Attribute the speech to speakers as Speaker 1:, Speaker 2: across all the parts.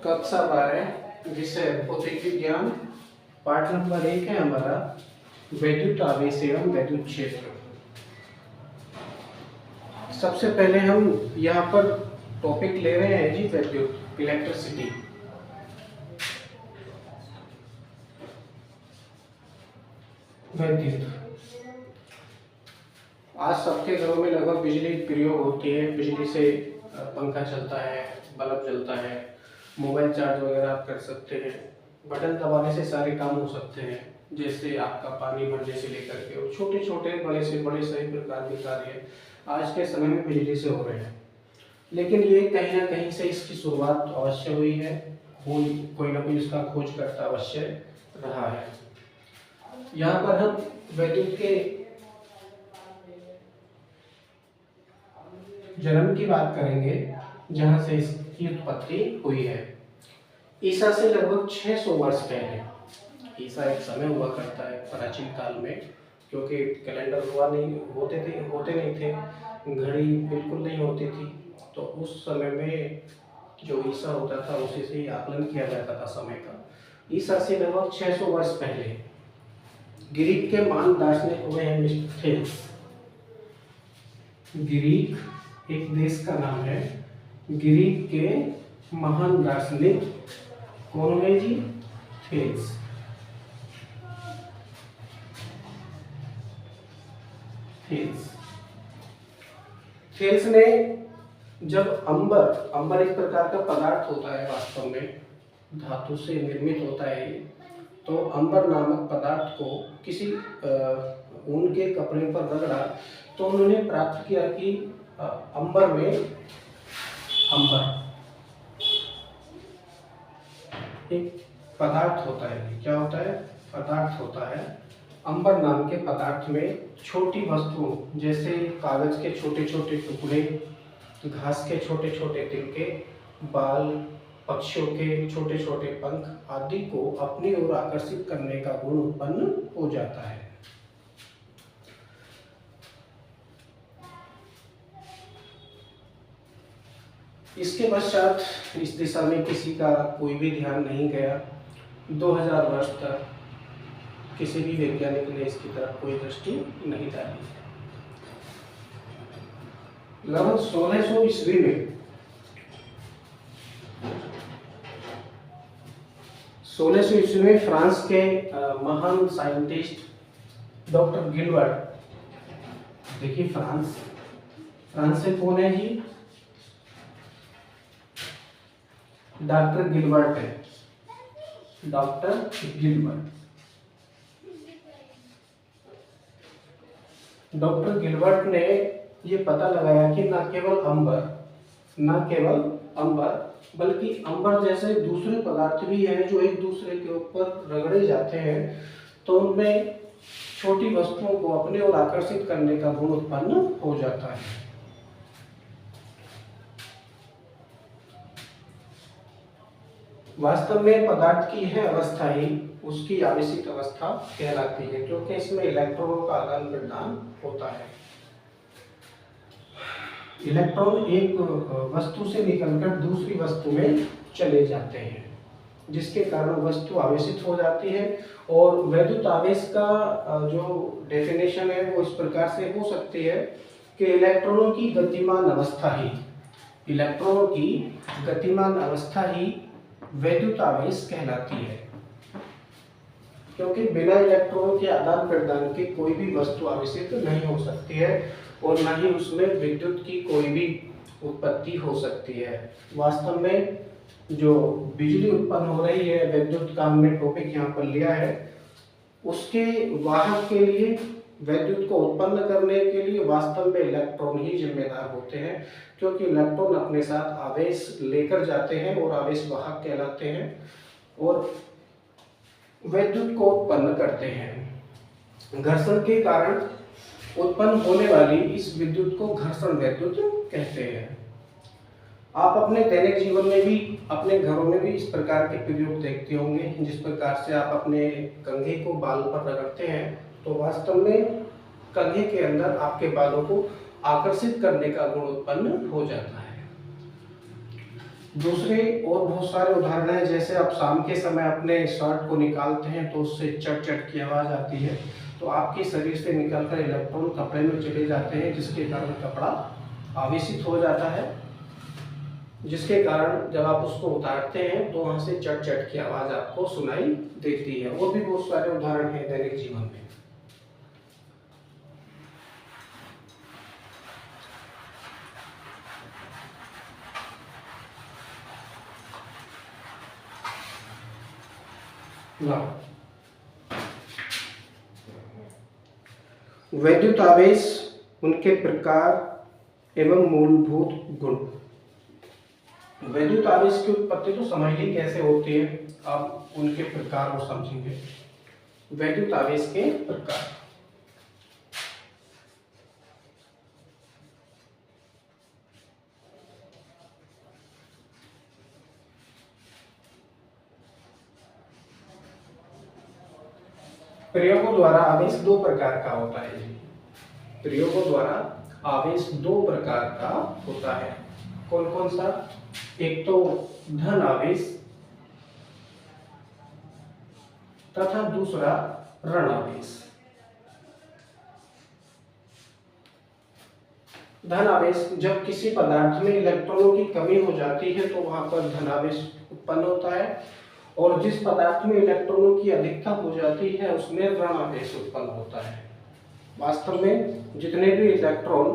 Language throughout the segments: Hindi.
Speaker 1: कक्षा 12 विषय भौतिक विज्ञान। पाठ नंबर 1 है हमारा वैद्युत आवेश एवं वैद्युत क्षेत्र। सबसे पहले हम यहाँ पर टॉपिक ले रहे हैं जी वैद्युत, इलेक्ट्रिसिटी। वैद्युत आज सबके घरों में लगभग बिजली प्रयोग होती है। बिजली से पंखा चलता है, बल्ब जलता है, मोबाइल चार्ज वगैरह आप कर सकते हैं, बटन दबाने से सारे काम हो सकते हैं, जैसे आपका पानी भरने से लेकर के और छोटे छोटे बड़े से बड़े सभी प्रकार के कार्य आज के समय में बिजली से हो रहे हैं। लेकिन ये कहीं ना कहीं से इसकी शुरुआत अवश्य हुई है, कोई ना कोई इसका खोज करता अवश्य रहा है। यहाँ पर हम वैद्युत के जन्म की बात करेंगे, जहाँ से इसकी उत्पत्ति हुई है। ईसा से लगभग 600 वर्ष पहले। ईसा एक समय हुआ करता है प्राचीन काल में, क्योंकि कैलेंडर होते नहीं थे, घड़ी बिल्कुल नहीं होती थी, तो उस समय में जो ईसा होता था उसी से ही आकलन किया जाता था समय का। ईसा से लगभग 600 वर्ष पहले ग्रीक के महान दार्शनिक हुए हैं मिस्टेल्स। ग्रीक एक देश का नाम है। ग्रीक के महान दार्शनिक कौन है जी? थेल्स। थेल्स ने जब अंबर एक प्रकार का पदार्थ होता है, वास्तव में धातु से निर्मित होता है, तो अंबर नामक पदार्थ को किसी ऊन के कपड़े पर रगड़ा तो उन्होंने प्राप्त किया कि अंबर एक पदार्थ होता है। क्या होता है? पदार्थ होता है। अंबर नाम के पदार्थ में छोटी वस्तुओं जैसे कागज के छोटे छोटे टुकड़े, घास के छोटे छोटे तिनके, बाल, पक्षियों के छोटे छोटे पंख आदि को अपनी ओर आकर्षित करने का गुण उत्पन्न हो जाता है। इसके पश्चात इस दिशा में किसी का कोई भी ध्यान नहीं गया। 2000 वर्ष तक किसी भी वैज्ञानिक ने इसकी तरफ कोई दृष्टि नहीं डाली। लगभग 1600 ईस्वी में 1600 ईस्वी में फ्रांस के महान साइंटिस्ट डॉक्टर गिलबर्ट, देखिए फ्रांस से कौन है जी? डॉक्टर गिलबर्ट है। डॉक्टर गिलबर्ट ने ये पता लगाया कि न केवल अंबर बल्कि अंबर जैसे दूसरे पदार्थ भी हैं जो एक दूसरे के ऊपर रगड़े जाते हैं, तो उनमें छोटी वस्तुओं को अपने ओर आकर्षित करने का गुण उत्पन्न हो जाता है। वास्तव में पदार्थ की यह अवस्था ही उसकी आवेशित अवस्था कहलाती है, क्योंकि इसमें इलेक्ट्रॉनों का आदान प्रदान होता है। इलेक्ट्रॉन एक वस्तु से निकलकर दूसरी वस्तु में चले जाते हैं, जिसके कारण वस्तु आवेशित हो जाती है। और वैद्युत आवेश का जो डेफिनेशन है वो इस प्रकार से हो सकती है कि इलेक्ट्रॉनों की गतिमान अवस्था ही वैद्युत आवेश कहलाती है, क्योंकि बिना इलेक्ट्रॉनों के आदान प्रदान के कोई भी वस्तु आवेशित नहीं हो सकती है और न ही उसमें विद्युत की कोई भी उत्पत्ति हो सकती है। वास्तव में जो बिजली उत्पन्न हो रही है, विद्युत का हमने टॉपिक यहाँ पर लिया है, उसके वाहक के लिए, विद्युत को उत्पन्न करने के लिए वास्तव में इलेक्ट्रॉन ही जिम्मेदार होते हैं, क्योंकि इलेक्ट्रॉन अपने साथ आवेश लेकर जाते हैं और आवेश वाहक कहलाते हैं और विद्युत को उत्पन्न करते हैं। घर्षण के कारण उत्पन्न होने वाली इस विद्युत को घर्षण विद्युत कहते हैं। आप अपने दैनिक जीवन में भी, अपने घरों में भी इस प्रकार के प्रयोग देखते होंगे। जिस प्रकार से आप अपने कंघे को बाल पर रगड़ते हैं, तो वास्तव में कंघे के अंदर आपके बालों को आकर्षित करने का गुण उत्पन्न हो जाता है। दूसरे और बहुत सारे उदाहरण हैं, जैसे आप शाम के समय अपने शर्ट को निकालते हैं तो उससे चट चट की आवाज़ आती है, तो आपके शरीर से निकलकर इलेक्ट्रॉन कपड़े में चले जाते हैं, जिसके कारण कपड़ा आवेशित हो जाता है, जिसके कारण जब आप उसको उतारते हैं तो वहाँ से चट चट की आवाज़ आपको सुनाई देती है। और भी बहुत सारे उदाहरण हैं दैनिक जीवन में। वैद्युत आवेश, उनके प्रकार एवं मूलभूत गुण। वैद्युत आवेश की उत्पत्ति तो समझ ली कैसे होती है, अब उनके प्रकार और समझेंगे। वैद्युत आवेश के प्रकार। प्रयोगों द्वारा आवेश दो प्रकार का होता है। प्रयोगों द्वारा आवेश दो प्रकार का होता है। कौन कौन सा? एक तो धन आवेश तथा दूसरा ऋण आवेश। धन आवेश, जब किसी पदार्थ में इलेक्ट्रॉनों की कमी हो जाती है तो वहां पर धन आवेश उत्पन्न होता है, और जिस पदार्थ में इलेक्ट्रॉनों की अधिकता हो जाती है उसमें ऋण आवेश उत्पन्न होता है। वास्तव में जितने भी इलेक्ट्रॉन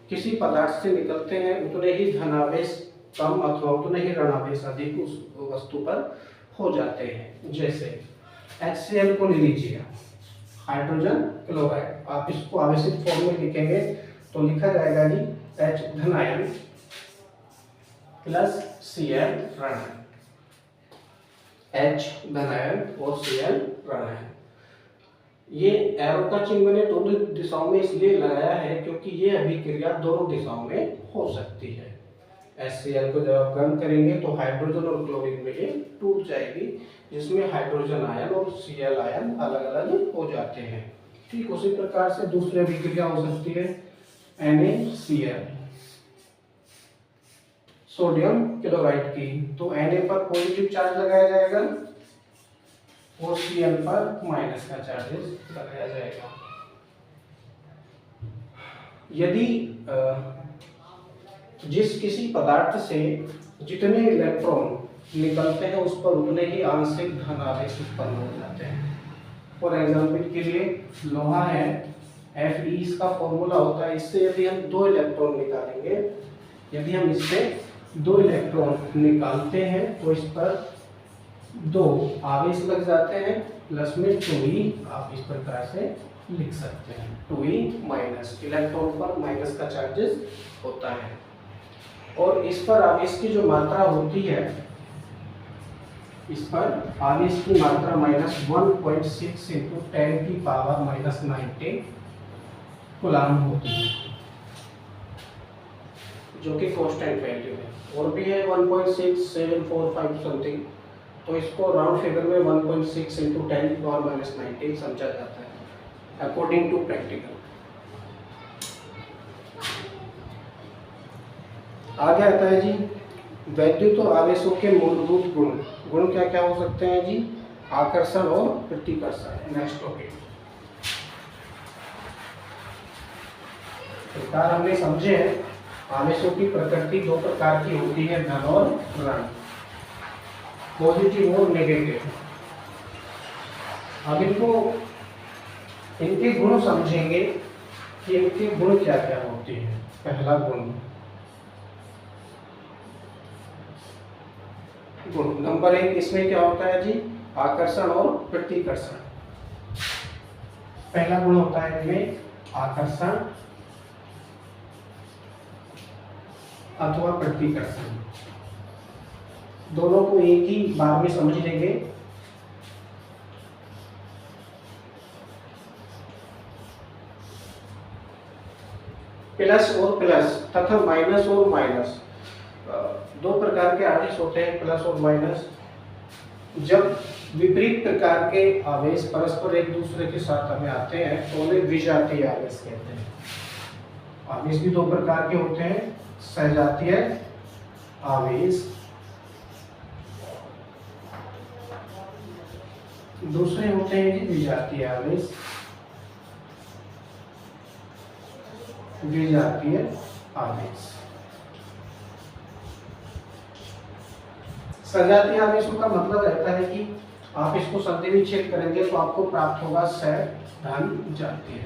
Speaker 1: किसी पदार्थ से निकलते हैं उतने ही धन आवेश कम अथवा उतने ही ऋण आवेश अधिक उस वस्तु पर हो जाते हैं। जैसे HCl को ले लीजिए, हाइड्रोजन क्लोराइड। आप इसको आवेशित फॉर्म में लिखेंगे तो लिखा जाएगा जी H धन आयन प्लस Cl ऋण आयन। H धन आयन और Cl ऋण आयन। ये एरो का चिन्ह मैंने दोनों दिशाओं में इसलिए लगाया है क्योंकि ये अभिक्रिया दोनों दिशाओं में हो सकती है। HCl को जब आप गर्म करेंगे तो हाइड्रोजन और क्लोरीन में ये टूट जाएगी, जिसमें हाइड्रोजन आयन और Cl आयन अलग अलग हो जाते हैं। ठीक उसी प्रकार से दूसरी अभिक्रिया हो सकती है NaCl, सोडियम क्लोराइड की। तो Na पर पॉजिटिव चार्ज लगाया जाएगा और Cl पर माइनस का चार्जेस लगाया जाएगा। यदि जिस किसी पदार्थ से जितने इलेक्ट्रॉन निकलते हैं उस पर उतने ही आंशिक धन आवेश उत्पन्न हो जाते हैं। फॉर एग्जाम्पल के लिए लोहा है, Fe इसका फॉर्मूला होता है। इससे यदि हम दो इलेक्ट्रॉन निकालेंगे, यदि हम इससे दो इलेक्ट्रॉन निकालते हैं तो इस पर दो आवेश लग जाते हैं, प्लस में 2e आप इस प्रकार से लिख सकते हैं। 2e माइनस, इलेक्ट्रॉन पर माइनस का चार्जेस होता है। और इस पर आवेश की जो मात्रा होती है, इस पर आवेश की मात्रा -1.6 इंटू 10 की पावर -19 कूलाम होती है, जो कि कांस्टेंट वैल्यू है। और भी है 1.6745 समथिंग, तो इसको राउंड फिगर में 1.6 इंटू 10 की पावर -19 समझा जाता है अकॉर्डिंग टू प्रैक्टिकल। आगे आता है जी वैद्युत आवेशों के मूलभूत गुण। गुण क्या क्या हो सकते हैं जी? आकर्षण और प्रतिकर्षण। Next topic. प्रकार हमने समझे हैं। आवेशों की प्रकृति दो प्रकार की होती है, धन और ऋण, पॉजिटिव और नेगेटिव। अब इनके गुण समझेंगे कि इनके गुण क्या क्या होते हैं। पहला गुण नंबर 1, इसमें क्या होता है जी? आकर्षण और प्रतिकर्षण। पहला गुण होता है इनमें आकर्षण अथवा प्रतिकर्षण। दोनों को एक ही बार में समझ लेंगे। प्लस और प्लस तथा माइनस और माइनस, दो प्रकार के आवेश होते हैं, प्लस और माइनस। जब विपरीत प्रकार के आवेश परस्पर एक दूसरे के साथ हमें आते हैं तो उन्हें विजातीय आवेश कहते हैं। आवेश भी दो प्रकार के होते हैं, सजातीय आवेश दूसरे होते हैं जी विजातीय आवेश। विजातीय आवेश। सजातीय आवेशों का मतलब रहता है कि आप इसको संधि विच्छेद करेंगे तो आपको प्राप्त होगा स धन जातीय।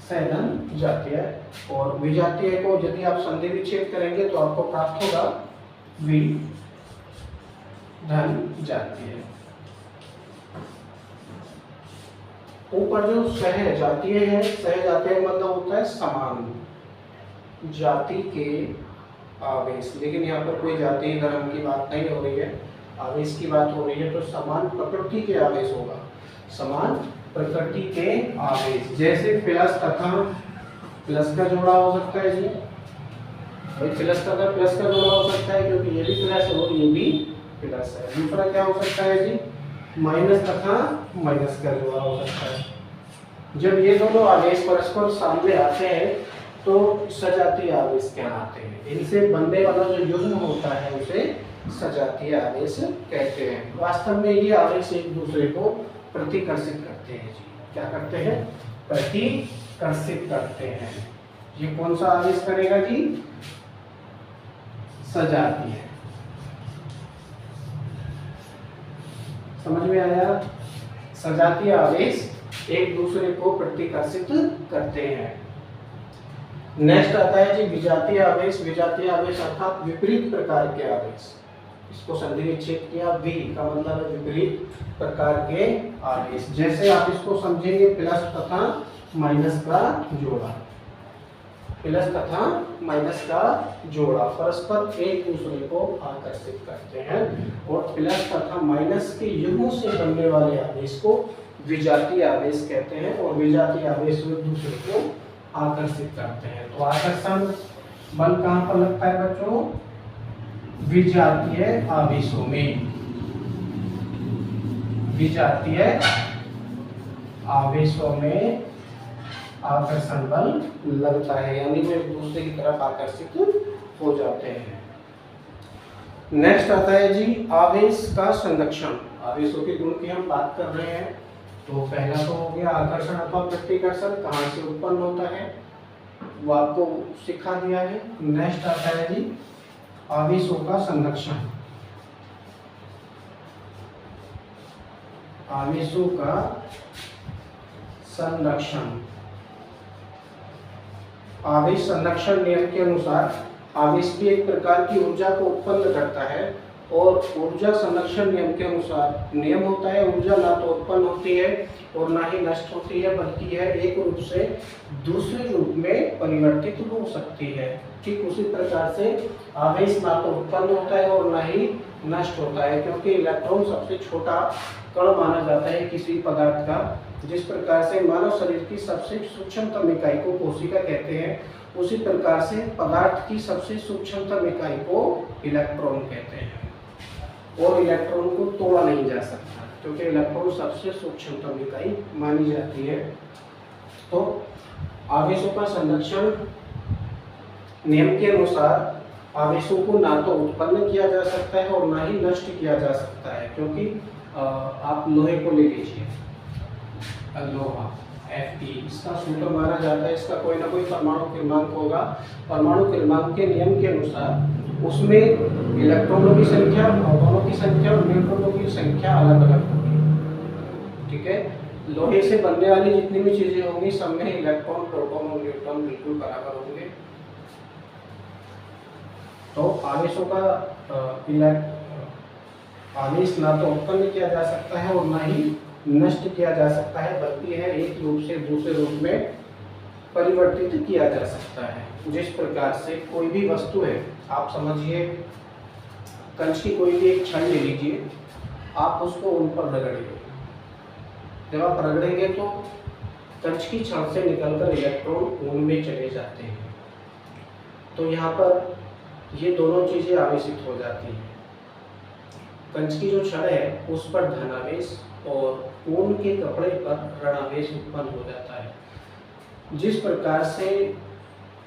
Speaker 1: धन जातीय। और विजातीय को यदि आप संधि विच्छेद करेंगे तो आपको प्राप्त होगा वि धन जातीय। ऊपर जो सहजातीय है, सहजातीय मतलब होता है समान जाति के आवेश, लेकिन यहाँ पर कोई जातीय धर्म की बात नहीं हो रही है, आवेश की बात हो रही है। तो समान प्रकृति के आवेश होगा, समान प्रकृति के आवेश। जैसे प्लस तथा प्लस का जोड़ा हो सकता है जी, प्लस तथा प्लस का जोड़ा हो सकता है क्योंकि ये भी प्लस है और ये भी प्लस है। दूसरा क्या हो सकता है जी, माइनस तथा माइनस का जोड़ा हो सकता है। जब ये दोनों आवेश परस्पर सामने आते हैं तो सजातीय आवेश कहलाते हैं। इनसे बनने वाला जो युग्म होता है उसे सजातीय आवेश कहते हैं। वास्तव में ये आवेश एक दूसरे को प्रतिकर्षित करते हैं जी। क्या करते हैं? प्रतिकर्षित करते हैं। ये कौन सा आवेश करेगा जी? सजातीय। समझ में आया? सजातीय आवेश एक दूसरे को प्रतिकर्षित करते हैं। नेक्स्ट आता है जी विजातीय आवेश। विजातीय आवेश अर्थात विपरीत प्रकार के आवेश। इसको संधि विच्छेद किया, वि का मतलब है विपरीत प्रकार के आवेश। जैसे आप इसको समझेंगे प्लस तथा माइनस का जोड़ा, प्लस तथा माइनस का जोड़ा परस्पर एक दूसरे को आकर्षित करते हैं और प्लस तथा माइनस के युग्मों से बनने वाले आवेश को विजातीय आवेश कहते हैं और विजातीय आवेश एक दूसरे को आकर्षित करते हैं। तो आकर्षण बल कहाँ पर लगता है बच्चों? विजातीय आवेशों में। विजातीय आवेशों में आकर्षण बल लगता है, यानी वो एक दूसरे की तरफ आकर्षित हो जाते हैं। नेक्स्ट आता है जी आवेश का संरक्षण। आवेशों के गुण की हम बात कर रहे हैं। तो पहला तो हो गया आकर्षण अथवा प्रतिकर्षण, कहाँ से उत्पन्न होता है वो आपको सिखा दिया है। नेक्स्ट आता है जी आवेशों का संरक्षण। आवेशों का संरक्षण। आवेश संरक्षण नियम के अनुसार आवेश भी एक प्रकार की ऊर्जा को उत्पन्न करता है और ऊर्जा संरक्षण नियम के अनुसार नियम होता है ऊर्जा ना तो उत्पन्न होती है और ना ही नष्ट होती है, बल्कि यह एक रूप से दूसरे रूप में परिवर्तित हो सकती है। ठीक उसी प्रकार से आवेश ना तो उत्पन्न होता है और ना ही नष्ट होता है, क्योंकि इलेक्ट्रॉन सबसे छोटा कण माना जाता है किसी पदार्थ का। जिस प्रकार से मानव शरीर की सबसे सूक्ष्मतम इकाई को कोशिका कहते हैं, उसी प्रकार से पदार्थ की सबसे सूक्ष्मतम इकाई को इलेक्ट्रॉन कहते हैं। और इलेक्ट्रॉन को तोड़ा नहीं जा सकता क्योंकि इलेक्ट्रॉन सबसे सूक्ष्मतम इकाई मानी जाती है। तो आवेशों का संरक्षण नियम के अनुसार आवेशों को ना तो उत्पन्न किया जा सकता है और ना ही नष्ट किया जा सकता है, क्योंकि आप लोहे को ले लीजिए, लोहा Fe, इसका सूत्र माना जाता है, इसका कोई ना कोई परमाणु क्रमांक होगा। परमाणु क्रमांक के नियम के अनुसार उसमें इलेक्ट्रॉनों की संख्या, प्रोटॉनों की संख्या और न्यूट्रॉनों की संख्या अलग अलग होगी। ठीक है, लोहे से बनने वाली जितनी भी चीजें होंगी सब में इलेक्ट्रॉन, प्रोटॉन और न्यूट्रॉन बिल्कुल बराबर होंगे। तो आवेशों का आवेश ना तो उत्पन्न किया जा सकता है और ना ही नष्ट किया जा सकता है, बल्कि यह एक रूप से दूसरे रूप में परिवर्तित किया जा सकता है। जिस प्रकार से कोई भी वस्तु है, आप समझिए कंच की कोई भी एक छड़ ले लीजिए, आप उसको उन पर रगड़िए। जब आप रगड़ेंगे तो कंच की छड़ से निकलकर इलेक्ट्रॉन ऊन में चले जाते हैं। तो यहाँ पर ये दोनों चीजें आवेशित हो जाती हैं। कंच की जो छड़ है उस पर धनावेश और ऊन के कपड़े पर ऋणावेश उत्पन्न हो जाता है। जिस प्रकार से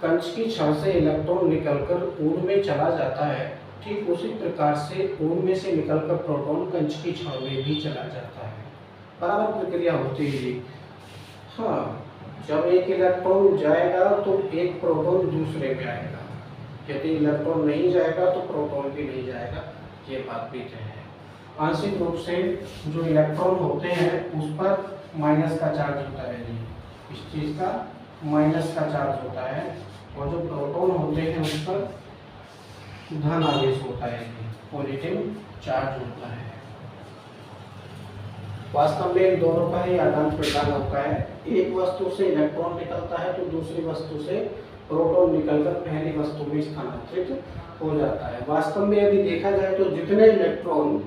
Speaker 1: कंच की छड़ से इलेक्ट्रॉन निकलकर ऊन में चला जाता है, ठीक उसी प्रकार से उनमें से निकलकर प्रोटॉन कंच की छड़ में भी चला जाता है। बराबर प्रक्रिया होती है। हाँ, जब एक इलेक्ट्रॉन जाएगा तो एक प्रोटॉन दूसरे में आएगा, यदि इलेक्ट्रॉन नहीं जाएगा तो प्रोटॉन भी नहीं जाएगा, ये बात भी तय है। आंशिक रूप से जो इलेक्ट्रॉन होते हैं उस पर माइनस का चार्ज होता है जी, इस चीज का माइनस का चार्ज होता है, और जो प्रोटॉन होते हैं उस पर धन आवेश होता है, पॉजिटिव चार्ज होता है। वास्तव में इन दोनों का ही आदान प्रदान होता है। एक वस्तु से इलेक्ट्रॉन निकलता है तो दूसरी वस्तु से प्रोटॉन निकलकर पहली वस्तु में स्थानांतरित हो जाता है। वास्तव में यदि देखा जाए तो जितने इलेक्ट्रॉन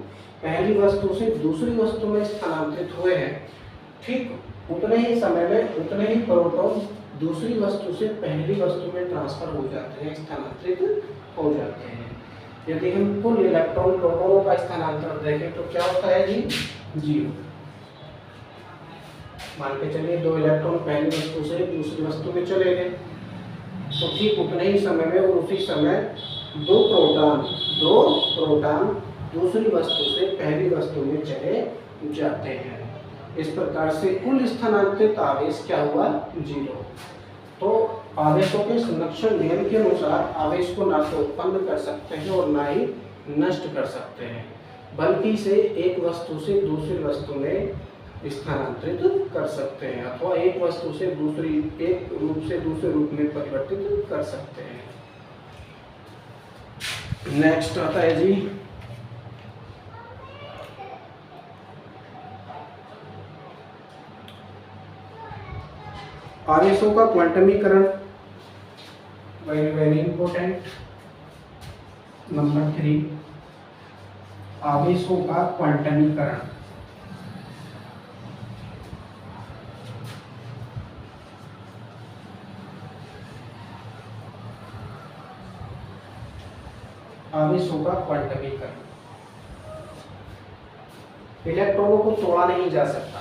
Speaker 1: पहली वस्तु से दूसरी वस्तु में स्थानांतरित हुए हैं, ठीक उतने ही समय में उतने ही प्रोटॉन दूसरी वस्तु से पहली वस्तु में ट्रांसफर हो जाते हैं, स्थानांतरित हो जाते हैं। यदि हम कुल इलेक्ट्रॉन प्रोटॉनों का स्थानांतरण देखें तो क्या होता है जी, 0। मान के चलिए 2 इलेक्ट्रॉन पहली वस्तु से दूसरी वस्तु में चले गए, तो ठीक उतने ही समय में और उसी समय 2 प्रोटॉन दूसरी वस्तु से पहली वस्तु में चले जाते हैं। इस प्रकार से कुल स्थानांतरित आवेश क्या हुआ, 0। तो आवेशों के संरक्षण नियम के अनुसार आवेश को ना तो उत्पन्न कर सकते हैं और ना ही नष्ट कर सकते हैं, बल्कि इसे एक वस्तु से दूसरी वस्तु में स्थानांतरित कर सकते हैं अथवा एक वस्तु से दूसरी एक रूप से दूसरे रूप में परिवर्तित कर सकते हैं। नेक्स्ट आता है जी आवेशों का क्वांटमीकरण, वेरी वेरी इंपॉर्टेंट। नंबर 3, आवेशों का क्वांटमीकरण। आवेशों का क्वांटमीकरण। इलेक्ट्रॉनों को तोड़ा नहीं जा सकता,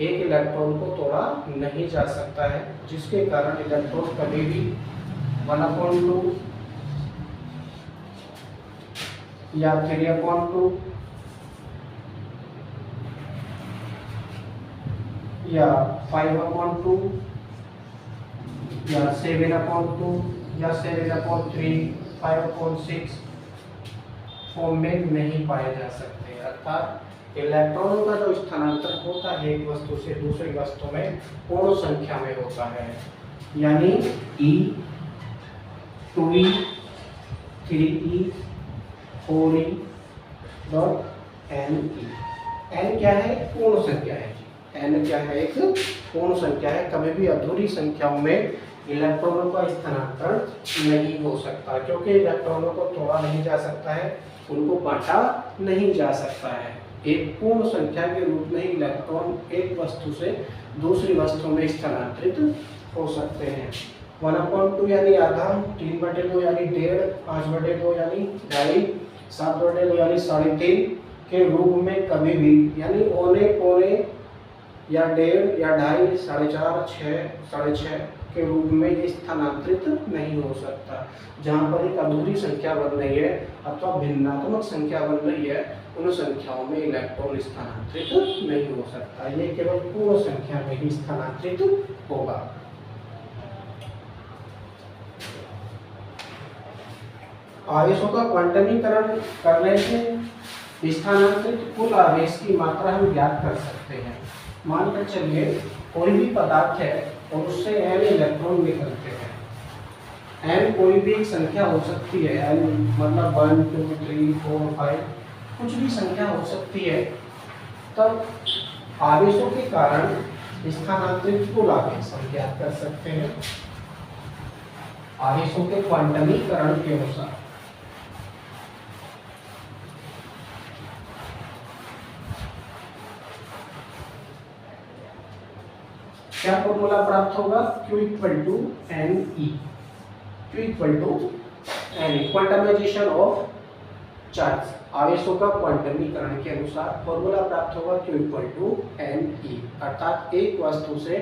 Speaker 1: एक इलेक्ट्रॉन को तोड़ा नहीं जा सकता है, जिसके कारण इलेक्ट्रॉन कभी भी 1/2 या 3/2 या 5/2 या 7/2 या 7/3, 5/6 फॉर्म में नहीं पाए जा सकते। अर्थात इलेक्ट्रॉनों का जो स्थानांतरण होता है एक वस्तु से दूसरी वस्तु में पूर्ण संख्या में होता है, यानी E, 2E, 3E, 4E dot NE। N क्या है, पूर्ण संख्या है। N क्या है, एक पूर्ण संख्या है। कभी भी अधूरी संख्याओं में इलेक्ट्रॉनों का स्थानांतरण नहीं हो सकता, क्योंकि इलेक्ट्रॉनों को तोड़ा नहीं जा सकता है, उनको बांटा नहीं जा सकता है। एक पूर्ण संख्या के रूप में ही इलेक्ट्रॉन एक वस्तु से दूसरी वस्तु में स्थानांतरित हो सकते हैं। 1/2 यानी आधा, 3/2 यानी 1.5, 5/2 यानी 2.5, 7/2 यानी 3.5 के रूप में कभी भी, यानी औने पौने या 1.5 या 2.5, 4.5, 6, 6.5 के रूप में ये स्थानांतरित नहीं हो सकता। जहाँ पर एक अधूरी संख्या बन रही है अथवा भिन्नात्मक संख्या बन रही है, उन संख्याओं में इलेक्ट्रॉन स्थानांतरित नहीं हो सकता। ये केवल पूर्ण संख्या में ही स्थानांतरित होगा। आवेशों का क्वांटमीकरण करने से स्थानांतरित कुल आवेश की मात्रा हम ज्ञात कर सकते हैं। मानकर चलिए कोई भी पदार्थ है और उससे n इलेक्ट्रॉन निकलते हैं। n कोई भी एक संख्या हो सकती है, n मतलब 1, 2, 3, 4, 5 कुछ भी संख्या हो सकती है। तब आवेशों के कारण स्थानांतरित कुल आवेश हम ज्ञात कर सकते हैं आवेशों के क्वांटमीकरण के अनुसार। क्या फॉर्मूला प्राप्त होगा, Q = NE। Q = NE, quantization of charge आवेशों का क्वांटमीकरण के अनुसार फॉर्मूला प्राप्त होगा Q इक्वल टू NE, अर्थात एक वस्तु से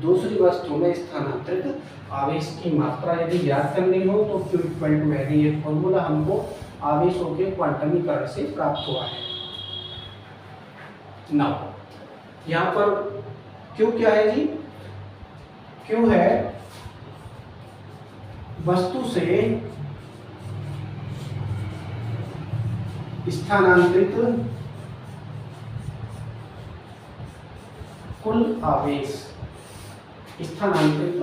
Speaker 1: दूसरी वस्तु में स्थानांतरित आवेश की मात्रा यदि ज्ञात करनी हो तो Q इक्वल टू NE, ये फॉर्मूला हमको आवेशों के क्वांटमीकरण से प्राप्त हुआ है। नाउ यहाँ पर Q क्या है जी? Q है वस्तु से स्थानांतरित कुल आवेश, स्थानांतरित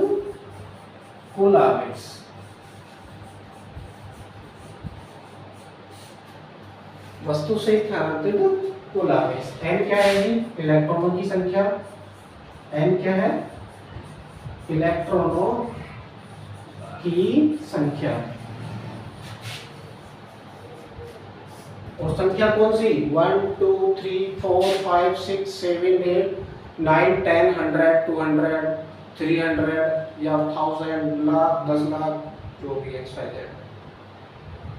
Speaker 1: कुल आवेश। वस्तु से स्थानांतरित कुल आवेश। n क्या है जी? इलेक्ट्रॉनों की संख्या। n क्या है? इलेक्ट्रॉनों की संख्या। और संख्या कौन सी? 1 2 3 4 5 6 7 8 9 10 100 200 300 या 1000 लाख 10 लाख जो भी XYZ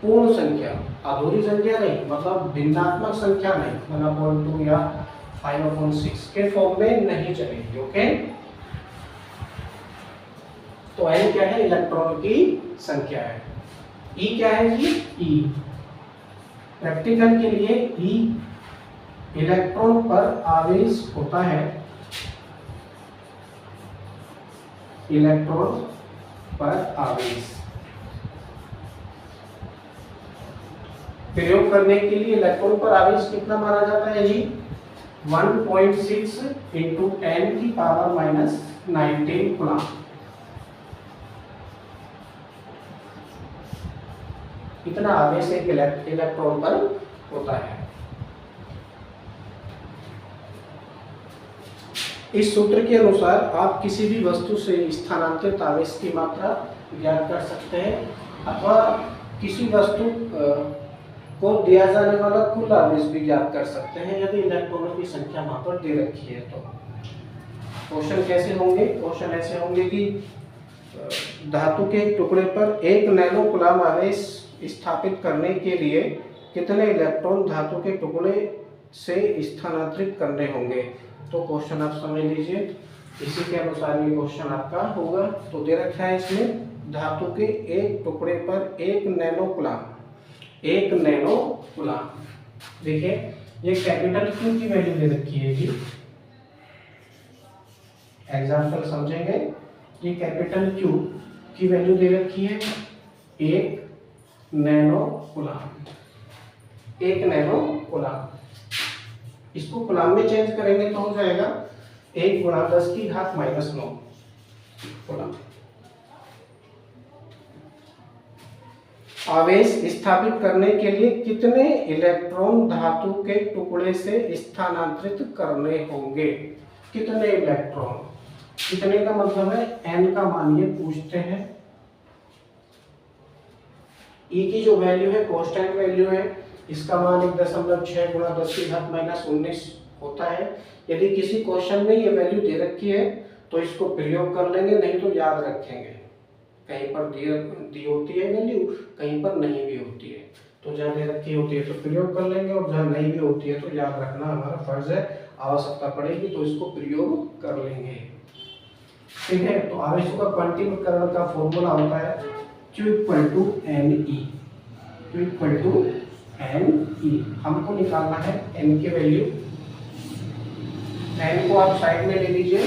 Speaker 1: पूर्ण संख्या, अधूरी संख्या नहीं, मतलब भिन्नात्मक संख्या नहीं, 1/2 या 5/6 के फॉर्म में नहीं चलेगी। ओके, तो n क्या है? इलेक्ट्रॉन की संख्या है। E क्या है जी? E प्रैक्टिकल के लिए E इलेक्ट्रॉन पर आवेश होता है, इलेक्ट्रॉन पर आवेश। प्रयोग करने के लिए इलेक्ट्रॉन पर आवेश कितना माना जाता है जी? 1.6 इंटू 10 की पावर माइनस 19 कूलम। इतना आवेश एक इलेक्ट्रॉन पर होता है। इस सूत्र के अनुसार आप किसी भी वस्तु से स्थानांतरित आवेश की मात्रा ज्ञात कर सकते हैं अथवा किसी वस्तु को दिया जाने वाला कुल आवेश भी ज्ञात कर सकते हैं यदि इलेक्ट्रॉनों की संख्या वहां पर दे रखी है। तो क्वेश्चन कैसे होंगे? क्वेश्चन ऐसे होंगे कि धातु के टुकड़े पर 1 नैनो कूलम आवेश स्थापित करने के लिए कितने इलेक्ट्रॉन धातु के टुकड़े से स्थानांतरित करने होंगे। तो क्वेश्चन आप समझ लीजिए, इसी के अनुसार ये क्वेश्चन आपका होगा। तो दे रखा है इसमें धातु के एक टुकड़े पर 1 नैनो कूलम, 1 नैनो कूलम। देखिए ये कैपिटल Q की वैल्यू दे रखी है जी, एग्जाम्पल समझेंगे। ये कैपिटल Q की वैल्यू दे रखी है 1 नैनो कूलम, 1 नैनो कूलम। इसको कूलम में चेंज करेंगे तो हो जाएगा 1 गुणा 10 की घात माइनस 9 कूलम। आवेश स्थापित करने के लिए कितने इलेक्ट्रॉन धातु के टुकड़े से स्थानांतरित करने होंगे? कितने इलेक्ट्रॉन? कितने का मतलब है n का मान ये पूछते हैं। E की जो वैल्यू है कांस्टेंट वैल्यू है, इसका मान 1.6 गुणा 10 की घात माइनस 19 होता है। यदि किसी क्वेश्चन में ये वैल्यू दे रखी है तो इसको प्रयोग कर लेंगे, नहीं तो याद रखेंगे। कहीं पर दी होती है वैल्यू, कहीं पर नहीं भी होती है। तो जहाँ दे रखी होती है तो प्रयोग कर लेंगे और जहाँ नहीं भी होती है तो याद रखना हमारा फर्ज है। आवश्यकता पड़ेगी तो इसको प्रयोग कर लेंगे। ठीक है, तो आवेशों का क्वांटीकरण का फॉर्मूला होता है Q equal to NE। Q equal to NE हमको निकालना है n की वैल्यू। n को आप साइड में ले लीजिए,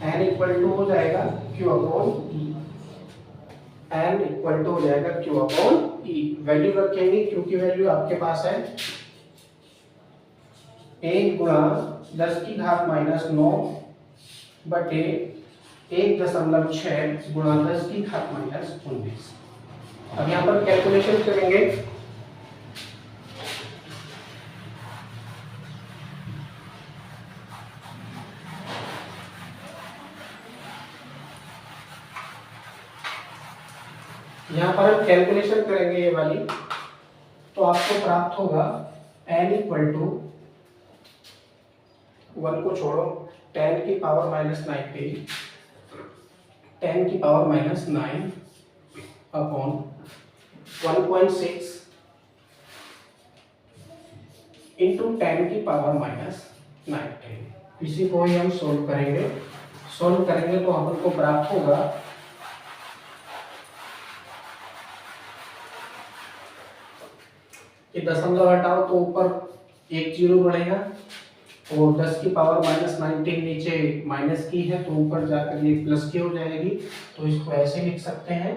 Speaker 1: n इक्वल टू हो जाएगा Q upon E। n equal to हो जाएगा Q अपॉन E। वैल्यू रखेंगे, Q की वैल्यू आपके पास है 1 गुणा 10 की घात माइनस 9 बटे 1.6 गुणा 10 की घात माइनस 19। अब यहाँ पर कैलकुलेशन करेंगे। यहाँ पर हम कैलकुलेशन करेंगे ये वाली, तो आपको प्राप्त होगा n इक्वल टू 1 को छोड़ो 10 की पावर माइनस 90, 10 की पावर माइनस 9 अपॉन 1.6 इंटू 10 की पावर माइनस 19। इसी को ही हम सोल्व करेंगे। सोल्व करेंगे तो अपन को प्राप्त होगा कि दशमलव हटाओ तो ऊपर एक जीरो बढ़ेगा और 10 की पावर माइनस 19 नीचे माइनस की है तो ऊपर जाकर ये प्लस की हो जाएगी। तो इसको ऐसे लिख सकते हैं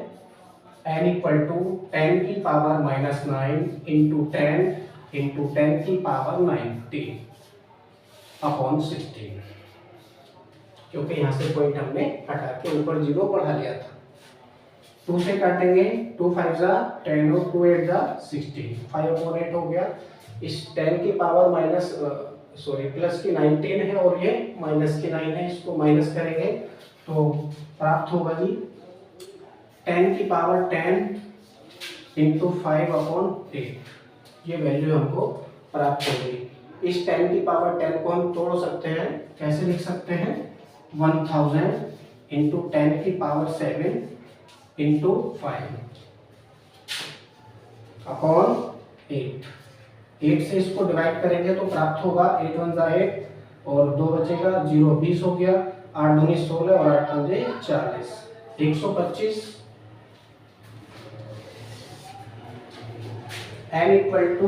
Speaker 1: n इक्वल टू 10 की पावर माइनस 9 इंटू 10 की पावर 90 अपॉन 16, क्योंकि यहाँ से पॉइंट हमने हटा के ऊपर जीरो बढ़ा लिया था। 2 से काटेंगे, 2 5 जा 10 और 2 8 जा 16, 5 अपॉन 8 हो गया। इस 10 की पावर माइनस प्लस की 19 है और ये माइनस की 9 है, इसको माइनस करेंगे तो प्राप्त होगा जी 10 की पावर 10 इंटू 5 अपॉन 8, ये वैल्यू हमको प्राप्त हो गई। इस 10 की पावर 10 को हम तोड़ सकते हैं, कैसे लिख सकते हैं 1000 इंटू 10 की पावर 7 इंटू 5 अपॉन 8। 8 से इसको डिवाइड करेंगे तो प्राप्त होगा 8 1 जा 8 और 2 बचेगा 0, 20 हो गया, 8 दूनी 16 और 8 पंजे 40, 125। n इक्वल टू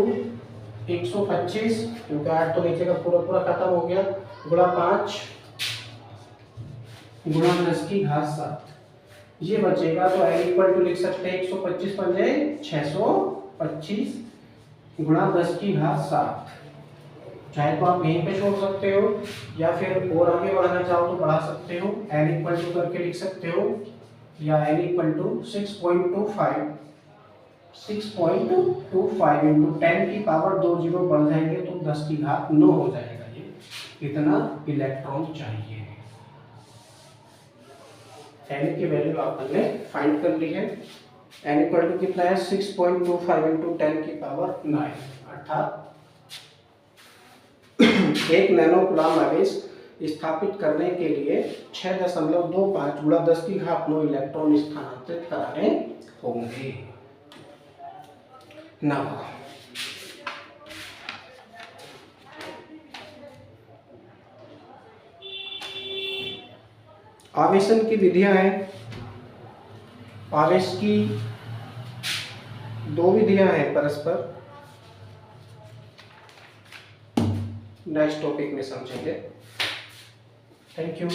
Speaker 1: 125, क्योंकि 8 तो नीचे का पूरा खत्म हो गया, गुणा 5 गुणा 10 की घात 7, ये बचेगा। तो n इक्वल टू लिख सकते हैं 125 पंजे 625 गुणा 10 की घात 7। चाहे तो आप यहीं पे छोड़ सकते हो या फिर और आगे बढ़ाना चाहो तो बढ़ा सकते हो, n इक्वल टू करके लिख सकते हो, या n इक्वल टू 6.25 इंटू 10 की पावर 2 जीरो बढ़ जाएंगे तो 10 की घात 9 हो जाएगा। ये इतना इलेक्ट्रॉन चाहिए। n की वैल्यू आपने फाइंड कर ली है। n इक्वल टू कितना है 6.25 इंटू 10 की पावर 9, अर्थात 1 नैनो कूलम आवेश स्थापित करने के लिए 6.25 गुणा 10 की घात 9 इलेक्ट्रॉन स्थानांतरित कराने होंगे। Now, आवेशन की विधियां हैं। आवेश की 2 विधियां हैं परस्पर, नेक्स्ट टॉपिक में समझेंगे। Thank you.